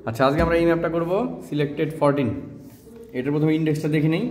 আচ্ছা, আজকে আমরা এই ম্যাপটা করব সিলেক্টেড 14। এটার প্রথমে ইন্ডেক্সটা দেখে নেই।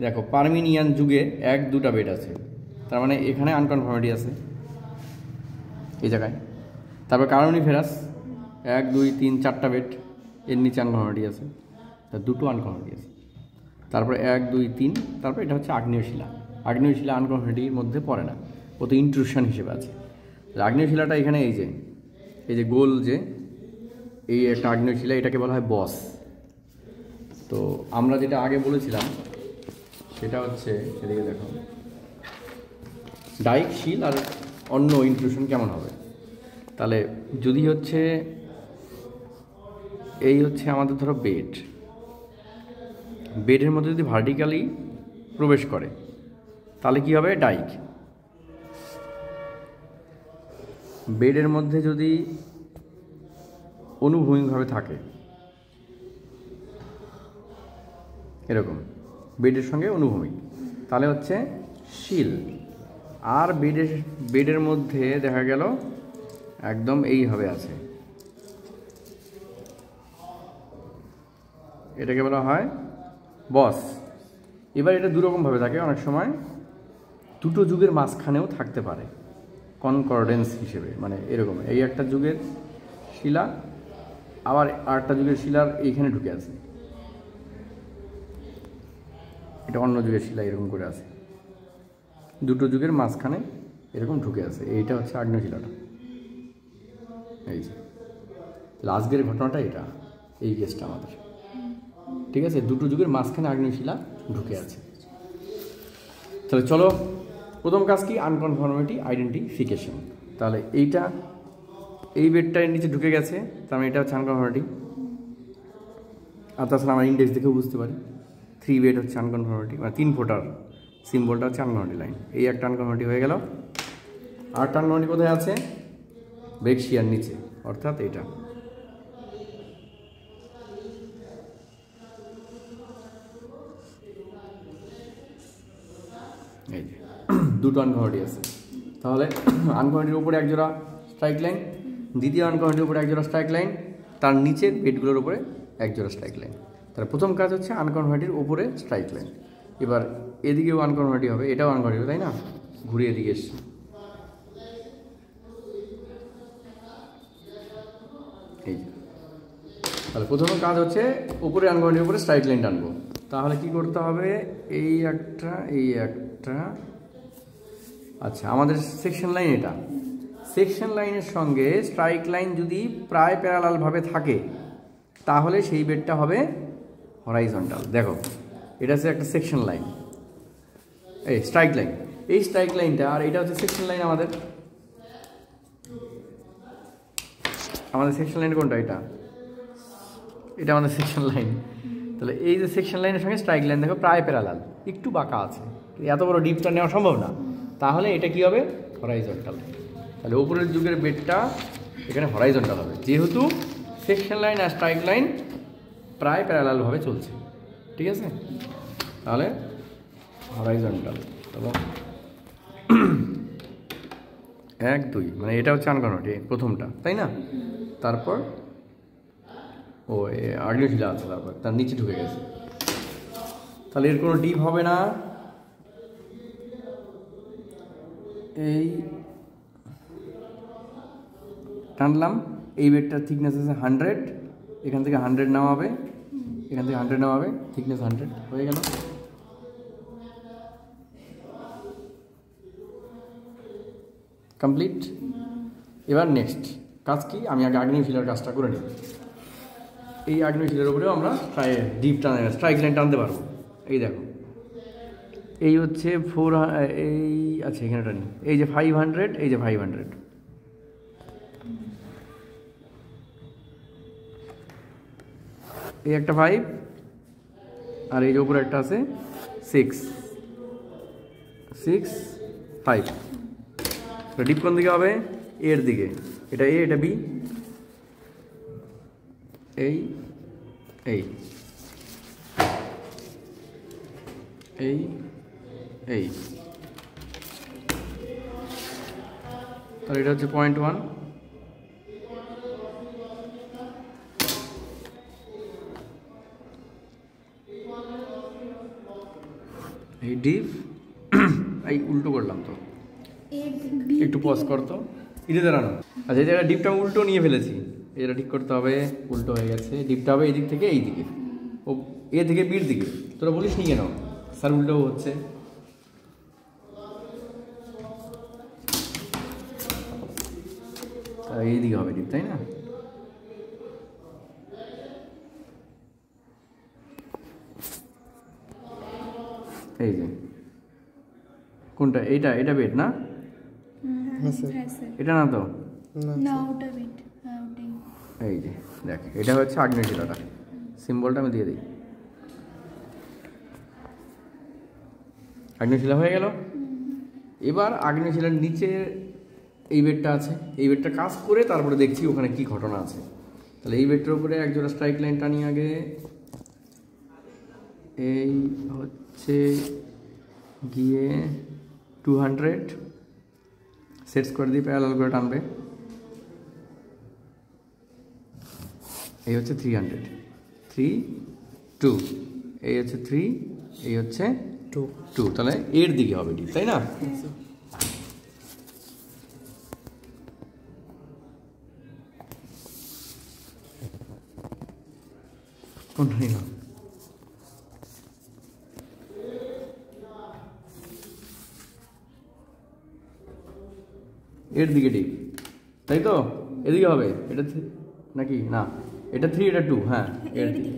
দেখো, পারমিনিয়ান যুগে 1-2টা বেড আছে, তার মানে এখানে আনকনফার্মিটি আছে এই জায়গায়। তারপর কার্বনিফেরাস 1, 2, 3, 4টা বেড, এর নিচে আনকনফার্মিটি আছে, তার 2টো আনকনফার্মিটি আছে। তারপর 1, 2, 3, তারপর এটা হচ্ছে আগ্নেয়শিলা। আগ্নেয়শিলা আনকনফার্মিটির মধ্যে পড়ে না, ও তো ইন্ট্রুশন হিসেবে আছে। আগ্নেয়শিলাটা এখানে এই যে গোল যে এই একটা আগ্নেয়শিলা, এটাকে বলা হয় বস। তো আমরা যেটা আগে বলেছিলাম সেটা হচ্ছে, এদিকে দেখো, ডাইক, শিল আর অন্য ইন্ট্রুশন কেমন হবে। তাহলে যদি হচ্ছে এই হচ্ছে আমাদের ধরো বেডের মধ্যে যদি ভার্টিক্যালি প্রবেশ করে তাহলে কি হবে? ডাইক। বেডের মধ্যে যদি অনুভূমিকভাবে থাকে, এরকম বেডের সঙ্গে অনুভূমিক, তাহলে হচ্ছে শিল। আর বেডের মধ্যে দেখা গেল একদম এইভাবে আছে, এটাকে বলা হয় বস। এবার এটা দুরকমভাবে থাকে, অনেক সময় দুটো যুগের মাঝখানেও থাকতে পারে কনকর্ডেন্স হিসেবে, মানে এরকম এই একটা যুগের শিলা আবার আরেকটা যুগের শিলার এইখানে ঢুকে আছে, এটা অন্য যুগের শিলা এরকম করে আছে, দুটো যুগের মাঝখানে এরকম ঢুকে আছে। এইটা হচ্ছে আগ্নেয়শিলাটা। এই যে আজকের ঘটনাটা এটা, এই কেসটা আমাদের, ঠিক আছে? দুটো যুগের মাঝখানে আগ্নেয়শিলা ঢুকে আছে। তাহলে চলো, প্রথম কাজ কি? আনকনফার্মিটি আইডেন্টিফিকেশন। তাহলে এই বেডটার নিচে ঢুকে গেছে, তার মানে এটা হচ্ছে আনকনফার্মিটি। আর তাছাড়া আমরা ইন্ডেক্স দেখেও বুঝতে পারি 3 বেড হচ্ছে আনকনফার্মিটি, মানে 3 ফোটার সিম্বলটা হচ্ছে আনকনফার্মিটি লাইন। এই একটা আনকনফার্মিটি হয়ে গেল। আর আনকনফার্মিটি কোথায় আছে? ব্রেকশিয়ার নিচে, অর্থাৎ এটা। এই যে দুটো আনকনফার্মিটি আছে। তাহলে আনকনফার্মিটির উপরে একজোড়া স্ট্রাইক লাইন, দ্বিতীয় আনকনফার্মিটির উপরে একজোড়া স্ট্রাইক লাইন, তার নিচের বেডগুলোর উপরে একজোড়া স্ট্রাইক লাইন। তাহলে প্রথম কাজ হচ্ছে আনকনফার্মিটির উপরে স্ট্রাইক লাইন। এবার এদিকেও আনকনফার্মিটি হবে, এটাও আনকনফার্মিটি, তাই না? ঘুরে এদিকে এসছে। এই তাহলে প্রথম কাজ হচ্ছে উপরে আনকনফার্মিটির উপরে স্ট্রাইক লাইন টানবো। তাহলে কি করতে হবে? এই একটা আচ্ছা, আমাদের সেকশন লাইন এটা। সেকশন লাইনের সঙ্গে স্ট্রাইক লাইন যদি প্রায় প্যারালালভাবে থাকে তাহলে সেই বেডটা হবে হরাইজন্টাল। দেখো, এটা হচ্ছে একটা সেকশন লাইন, এই স্ট্রাইক লাইন, এই স্ট্রাইক লাইনটা, আর এটা হচ্ছে সেকশন লাইন আমাদের সেকশন লাইন কোনটা? এটা আমাদের সেকশন লাইন। তাহলে এই যে সেকশন লাইনের সঙ্গে স্ট্রাইক লাইন দেখো প্রায় প্যারালাল, একটু বাঁকা আছে, এত বড় ডিপটা নেওয়া সম্ভব না, তাহলে এটা কি হবে? হরাইজন্টাল। তাহলে উপরের যুগের বেডটা এখানে হরাইজন্টাল হবে, যেহেতু সেকশন লাইন আর স্ট্রাইক লাইন প্রায় প্যারালালভাবে চলছে, ঠিক আছে? তাহলে হরাইজন্টাল। এবং 1, 2, মানে এটা হচ্ছে আনকনফার্মিটি প্রথমটা, তাই না? তারপর আগ্নেয়শিলা আছে, তারপর তার নিচে ঢুকে গেছে, তাহলে এর কোনো ডিপ হবে না। এই টানলাম, এই বেডটার থিকনেস আছে 100, এখান থেকে 100 নামাবে, এখান থেকে 100 নামাবে, থিকনেস 100 হয়ে গেল। কমপ্লিট। এবার নেক্সট কাজ কি? আমি আগে আগ্নেয়শিলার কাজটা করে নিই। এই আগ্নেয়শিলার উপরেও আমরা ডিপ স্ট্রাইক লাইন টানতে পারবো। এই দেখো, এই হচ্ছে 4, এই আচ্ছা এখানে টানি, এই যে 500, এই যে 500, এই একটা 5, আর এই যে উপরে একটা আছে 6, 5। ডিপ কোন দিকে হবে? এর দিকে। এটা এ, এটা বি, এই এই এই এই তাহলে এটা হচ্ছে 0.1, এই ডিপ এই উল্টো করলাম তো, একটু পজ করতো এটা দাঁড়ানো। আচ্ছা এই জায়গায় ডিপটা উল্টো নিয়ে ফেলেছি, এটা ঠিক করতে হবে। উল্টো হয়ে গেছে, ডিপটা হবে এই দিক থেকে এই দিকে, ও এ থেকে বির দিকে। তোরা বলিস নি কেন স্যার উল্টো হচ্ছে? এই দিকে হবে ডিপ, তাই না? এই যে কোনটা, এইটা? এটা বেড না? এটা না তো, এই যে দেখ এটা হচ্ছে আগ্নেয় শিলাটা, সিম্বলটা আমি দিয়ে দিই। আগ্নেয় শিলা হয়ে গেল। এবার আগ্নেয় শিলার নিচে এই বেডটা আছে, এই বেডটা কাজ করে তারপরে দেখছি ওখানে কি ঘটনা আছে। তাহলে এই বেডটার উপরে একজোড়া স্ট্রাইক লাইন টানি আগে। এই হচ্ছে গিয়ে 200 সেট স্কোয়ার দিয়ে প্যারালাল করে টানবে। এই হচ্ছে 300, 3 2, এই হচ্ছে 3, এই হচ্ছে 2। তাহলে এর দিকে হবে ডিপ, তাই না? কোনটা নিলাম? এর দিকে ডিপ, তাই তো? এদিকে হবে এটা নাকি না? এটা 3, এটা 2, হ্যাঁ এর দিকে।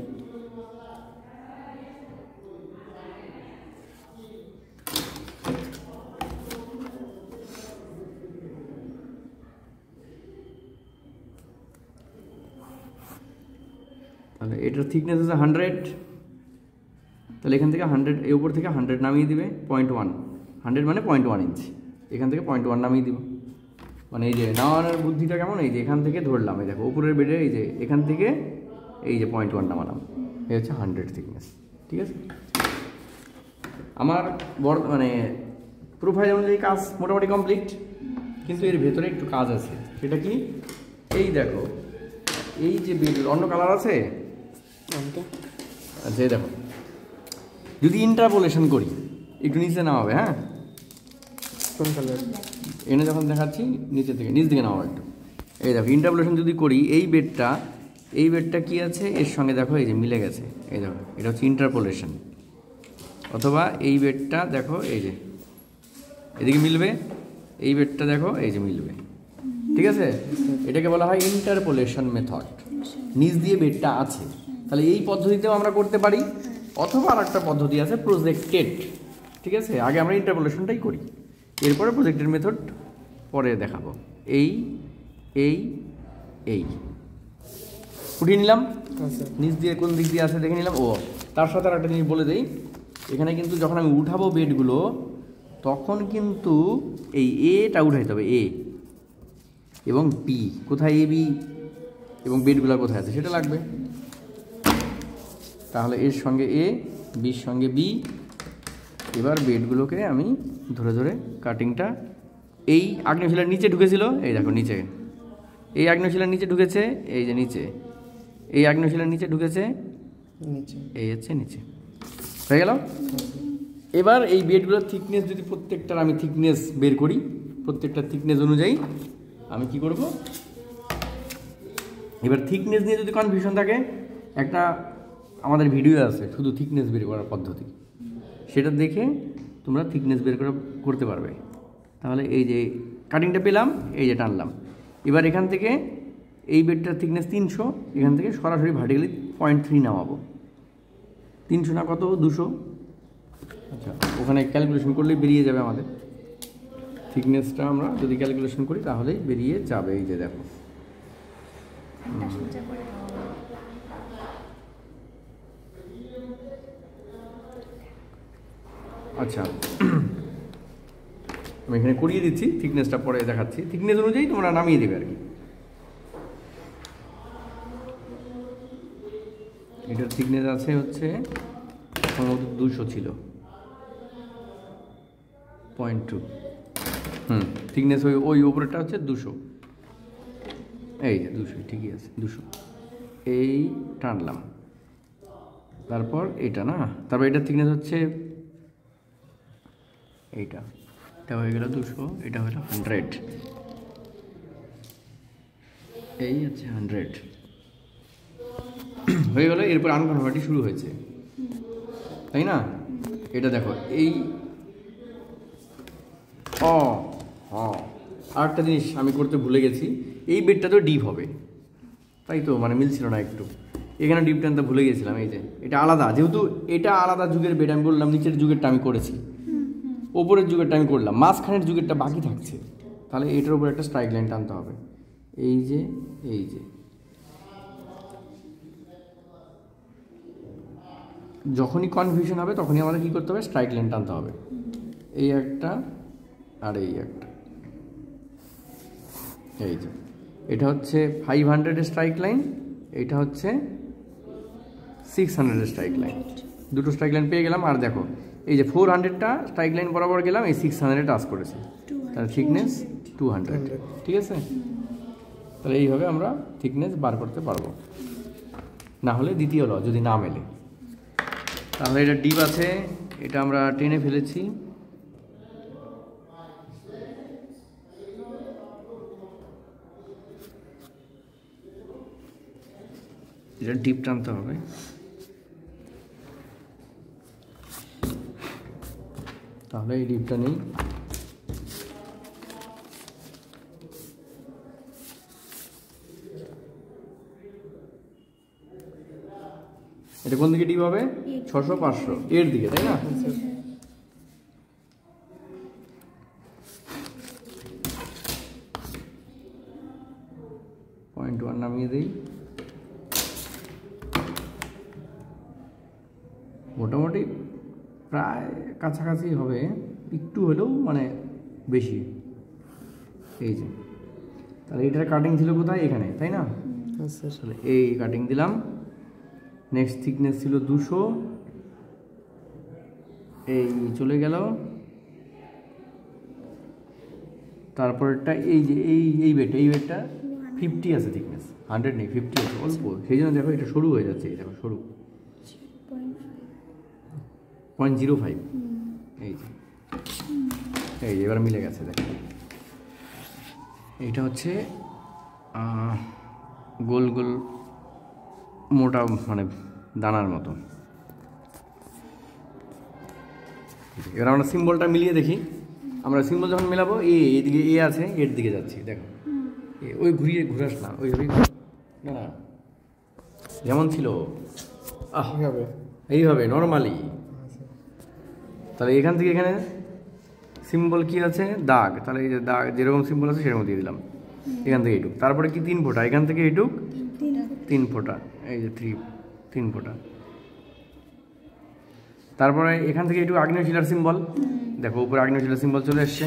তাহলে এটার থিকনেস আছে 100, তাহলে এখান থেকে 100, এই উপর থেকে 100 নামিয়ে দিবে 0.1, 100 মানে 0.1 ইঞ্চি, এখান থেকে 0.1 নামিয়ে দিব। মানে এই যে নামানোর বুদ্ধিটা কেমন, এই যে এখান থেকে ধরলাম, এই দেখো উপরের বেডে এই যে এখান থেকে এই যে 0.1 নামালাম, এই হচ্ছে 100 থিকনেস। ঠিক আছে, আমার মানে প্রোফাইল অনুযায়ী কাজ মোটামুটি কমপ্লিট, কিন্তু এর ভেতরে একটু কাজ আছে। সেটা কি? এই দেখো এই যে বেড অন্য কালার আছে, আচ্ছা এই দেখো যদি ইন্টারপোলেশন করি, একটু নিচে নামাবে, হ্যাঁ কোন কালার এনে যখন দেখাচ্ছি নিচে থেকে নিচ দিকে নামাবে একটু। এই দেখো ইন্টারপোলেশন যদি করি, এই বেডটা কি আছে এর সঙ্গে, দেখো এই যে মিলে গেছে, এই দেখো এটা হচ্ছে ইন্টারপোলেশন। অথবা এই বেডটা দেখো এই যে এদিকে মিলবে, এই বেডটা দেখো এই যে মিলবে। ঠিক আছে, এটাকে বলা হয় ইন্টারপোলেশন মেথড। নিচ দিয়ে বেডটা আছে, তাহলে এই পদ্ধতিতেও আমরা করতে পারি। অথবা আর একটা পদ্ধতি আছে প্রজেক্টেড। ঠিক আছে, আগে আমরা ইন্টারপোলেশনটাই করি, এরপরে প্রজেক্টেড মেথড পরে দেখাবো। এই এই এই উঠিয়ে নিলাম, নিচ দিয়ে কোন দিক দিয়ে আছে দেখে নিলাম। ও তার সাথে আর একটা জিনিস বলে দেই, এখানে কিন্তু যখন আমি উঠাবো বেডগুলো, তখন কিন্তু এই এটা উঠাইতে হবে, এ এবং বি। কোথায় এ বি এবং বেডগুলো কোথায় আছে সেটা লাগবে। তাহলে এর সঙ্গে এ, বির সঙ্গে বি। এবার বেডগুলোকে আমি ধরে ধরে কাটিংটা, এই আগ্নেয়শিলার নিচে ঢুকেছিল, এই দেখো নিচে, এই আগ্নেয়শিলার নিচে ঢুকেছে, এই যে নিচে, এই আগ্নেয়শিলার নিচে ঢুকেছে নিচে, এই হচ্ছে নিচে, হয়ে গেল। এবার এই বেডগুলোর থিকনেস যদি প্রত্যেকটার আমি থিকনেস বের করি, প্রত্যেকটা থিকনেস অনুযায়ী আমি কি করব, এবার থিকনেস নিয়ে যদি কনফিউশন থাকে, একটা আমাদের ভিডিও আছে শুধু থিকনেস বের করার পদ্ধতি, সেটা দেখে তোমরা থিকনেস বের করতে পারবে। তাহলে এই যে কাটিংটা পেলাম, এই যে টানলাম, এবার এখান থেকে এই বেডটার থিকনেস 300, এখান থেকে সরাসরি ভার্টিক্যালি 0.3 নামাবো। 300 না কত, 200। আচ্ছা, ওখানে ক্যালকুলেশন করলেই বেরিয়ে যাবে আমাদের থিকনেসটা। আমরা যদি ক্যালকুলেশন করি তাহলেই বেরিয়ে যাবে। এই যে দেখো, আচ্ছা আমি এখানে করিয়ে দিচ্ছি, থিকনেসটা পরে দেখাচ্ছি। থিকনেস অনুযায়ী তোমরা নামিয়ে দেবে আর কি। এটার থিকনেস আছে হচ্ছে সম্ভবত 200 ছিল, 0.2। থিকনেস ওই উপরেরটা হচ্ছে 200, এই যে 200, ঠিকই আছে 200। এই টানলাম, তারপর এটা না, তারপর এটার থিকনেস হচ্ছে এইটা এটা হয়ে গেল 200, এটা হলো 100, এই আছে 100 হয়ে গেল। এরপর আনকনভার্টি শুরু হয়েছে, তাই না? এটা দেখো এই আরেকটা জিনিস আমি করতে ভুলে গেছি, এই বেডটা তো ডিপ হবে, তাই তো, মানে মিলছিল না একটু, এখানে ডিপ টানতে ভুলে গেছিলাম। এই যে এটা আলাদা, যেহেতু এটা আলাদা যুগের বেড, আমি বললাম নিচের যুগেরটা আমি করেছি, ওপরের যুগেরটা আমি করলাম, মাঝখানের যুগেরটা বাকি থাকছে, তাহলে এটার উপর একটা স্ট্রাইক লাইন টানতে হবে। এই যে যখনই কনফিউশন হবে তখনই আমাদের কী করতে হবে, স্ট্রাইক লাইন টানতে হবে, এই একটা আর এই একটা। এই যে এটা হচ্ছে 500 স্ট্রাইক লাইন, এটা হচ্ছে 600 স্ট্রাইক লাইন, দুটো স্ট্রাইক লাইন পেয়ে গেলাম। আর দেখো এই যে 400টা স্ট্রাইক লাইন বরাবর গেলাম, এই 600 টাচ করেছি, তাহলে থিকনেস 200, ঠিক আছে? তাহলে এইভাবে আমরা থিকনেস বার করতে পারবো, না হলে দ্বিতীয় ল যদি না মেলে। তাহলে এটা ডিপ আছে, এটা আমরা টেনে ফেলেছি, এটা ডিপ টানতে হবে। তাহলে এই ডিপটা নেই, এটা কোন দিকে ডিপ হবে, 600 500 এর দিকে, তাই না? পয়েন্ট 1 নামিয়ে দিই, মোটামুটি প্রায় কাছাকাছি হবে, একটু হলেও মানে বেশি। এই যে তাহলে এটার কাটিং ছিল কোথায়, এখানে, তাই না? তাহলে এই কাটিং দিলাম। নেক্সট থিকনেস ছিল 200, এই চলে গেল। তারপরটা এই যে এই বেডটা 50 আছে থিকনেস, 100 নেই, 50 আছে, অল্প, সেই জন্য দেখো এটা সরু হয়ে যাচ্ছে, এই দেখো সরু 0.05। এই যে এবার মিলে গেছে, দেখো এইটা হচ্ছে গোল গোল মোটা, মানে দানার মতো। এবার আমরা সিম্বলটা মিলিয়ে দেখি, আমরা সিম্বল যখন মেলাবো, এইদিকে এ আছে, এর দিকে যাচ্ছি, দেখো ওই ঘুরাস না, ওইভাবেই না, যেমন ছিল এইভাবে নর্মালি। তাহলে এখান থেকে এখানে সিম্বল কি আছে, দাগ, তাহলে এই যে দাগ যেরকম সিম্বল আছে সেরকম দিয়ে দিলাম। এখান থেকে এইটুক, তারপরে কি 3 ফোঁটা, এখান থেকে এইটুক 3 ফোঁটা, এই যে 3 ফোঁটা। তারপরে এখান থেকে একটু আগ্নেয়শিলার সিম্বল, দেখো উপরে আগ্নেয়শিলার সিম্বল চলে এসছে।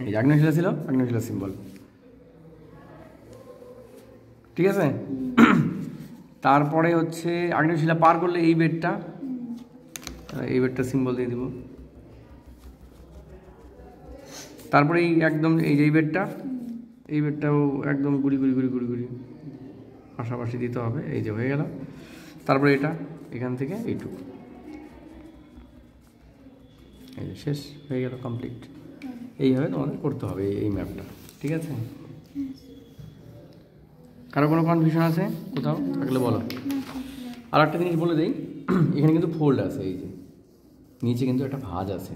এই যে আগ্নেয়শিলা ছিল, আগ্নেয়শিলার সিম্বল, ঠিক আছে? তারপরে হচ্ছে আগ্নেয়শিলা পার করলে এই বেডটা সিম্বল দিয়ে দিব। তারপরে এই একদম এই যে এই বেডটাও একদম গুড়ি পাশাপাশি দিতে হবে, এই যে হয়ে গেল। তারপরে এটা এখান থেকে এইটুকু, এই যে শেষ হয়ে গেল, কমপ্লিট। এইভাবে তোমাদের করতে হবে এই ম্যাপটা, ঠিক আছে? কারো কোনো কনফিউশন আছে কোথাও থাকলে বলো। আর একটা জিনিস বলে দিই, এখানে কিন্তু ফোল্ড আছে, এই যে নিচে কিন্তু একটা ভাঁজ আছে।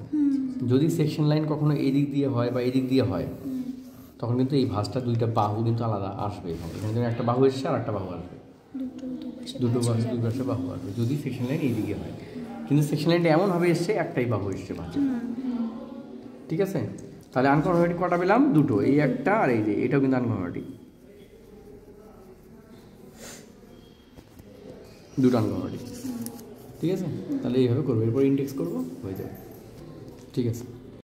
যদি সেকশন লাইন কখনো এই দিক দিয়ে হয় বা এই দিক দিয়ে হয়, তখন কিন্তু এই ভাঁজটা দুইটা বাহু কিন্তু আলাদা আসবে। এখানে কিন্তু একটা বাহু এসছে আর একটা বাহু আসবে, দুই পাশে বাহু আসবে যদি সেকশন লাইন এই দিকে হয়। কিন্তু সেকশন লাইনটা এমনভাবে এসছে একটাই বাহু এসছে ভাঁজে, ঠিক আছে? তাহলে আনকনভার্টি কটা পেলাম, দুটো, এই একটা আর এই যে এটাও কিন্তু আনকনভার্টি, দুটো আনকনভার্টি, ঠিক আছে? তাহলে এইভাবে করবো, এরপর ইন্ডেক্স করবো, হয়ে যাবে, ঠিক আছে?